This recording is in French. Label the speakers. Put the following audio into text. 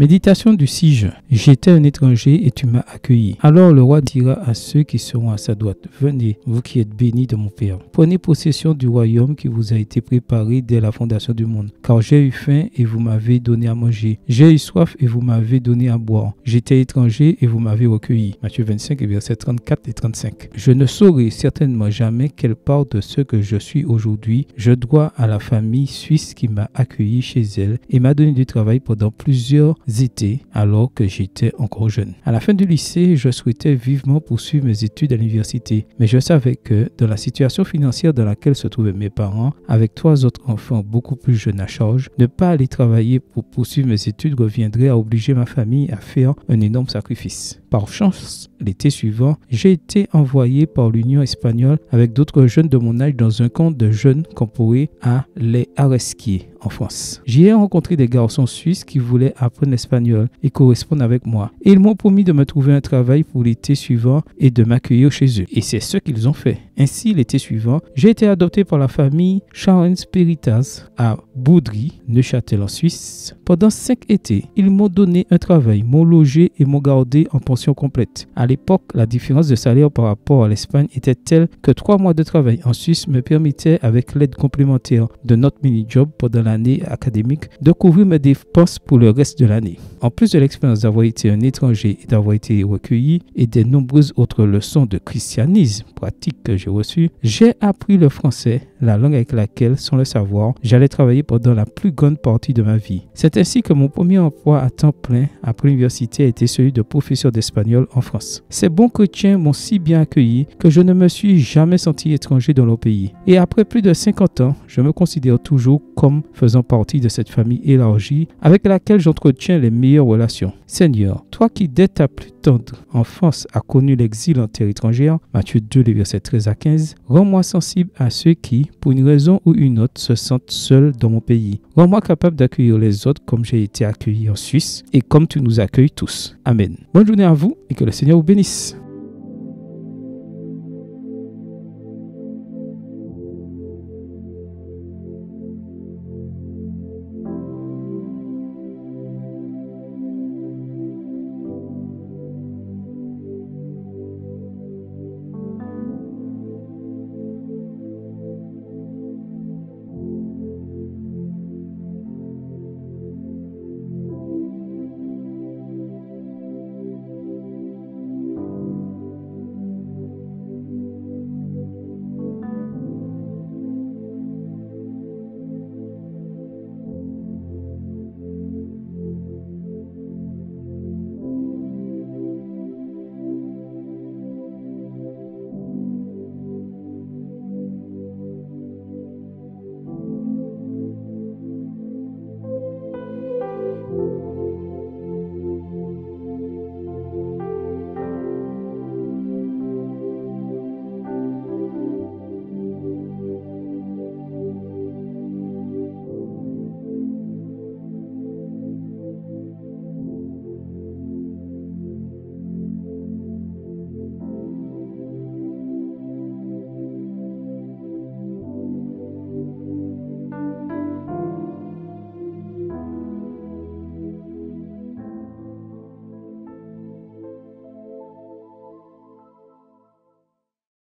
Speaker 1: Méditation du 6 juin. J'étais un étranger et tu m'as accueilli. Alors le roi dira à ceux qui seront à sa droite, venez, vous qui êtes bénis de mon Père. Prenez possession du royaume qui vous a été préparé dès la fondation du monde. Car j'ai eu faim et vous m'avez donné à manger. J'ai eu soif et vous m'avez donné à boire. J'étais étranger et vous m'avez recueilli. Matthieu 25, versets 34 et 35. Je ne saurai certainement jamais quelle part de ce que je suis aujourd'hui je dois à la famille suisse qui m'a accueilli chez elle et m'a donné du travail pendant plusieurs étés alors que j'étais encore jeune. À la fin du lycée, je souhaitais vivement poursuivre mes études à l'université, mais je savais que dans la situation financière dans laquelle se trouvaient mes parents, avec 3 autres enfants beaucoup plus jeunes à charge, ne pas aller travailler pour poursuivre mes études reviendrait à obliger ma famille à faire un énorme sacrifice. Par chance, l'été suivant, j'ai été envoyé par l'Union espagnole avec d'autres jeunes de mon âge dans un camp de jeunes temporaires à Les Aresquiers, en France. J'y ai rencontré des garçons suisses qui voulaient apprendre l'espagnol et correspondre avec moi. Et ils m'ont promis de me trouver un travail pour l'été suivant et de m'accueillir chez eux. Et c'est ce qu'ils ont fait. Ainsi, l'été suivant, j'ai été adopté par la famille Charens-Peritas à Baudry, Neuchâtel en Suisse. Pendant 5 étés, ils m'ont donné un travail, m'ont logé et m'ont gardé en pension complète. À l'époque, la différence de salaire par rapport à l'Espagne était telle que 3 mois de travail en Suisse me permettaient, avec l'aide complémentaire de notre mini-job pendant l'année académique, de couvrir mes dépenses pour le reste de l'année. En plus de l'expérience d'avoir été un étranger et d'avoir été recueilli et des nombreuses autres leçons de christianisme pratique que j'ai reçues, j'ai appris le français, la langue avec laquelle, sans le savoir, j'allais travailler pendant la plus grande partie de ma vie. C'est ainsi que mon premier emploi à temps plein après l'université a été celui de professeur d'espagnol en France. Ces bons chrétiens m'ont si bien accueilli que je ne me suis jamais senti étranger dans leur pays. Et après plus de 50 ans, je me considère toujours comme faisant partie de cette famille élargie avec laquelle j'entretiens les meilleures relations. Seigneur, toi qui dès ta plus tendre enfance as connu l'exil en terre étrangère, Matthieu 2, les versets 13 à 15, rends-moi sensible à ceux qui, pour une raison ou une autre, se sentent seuls dans mon pays. Rends-moi capable d'accueillir les autres comme j'ai été accueilli en Suisse et comme tu nous accueilles tous. Amen. Bonne journée à vous et que le Seigneur vous bénisse.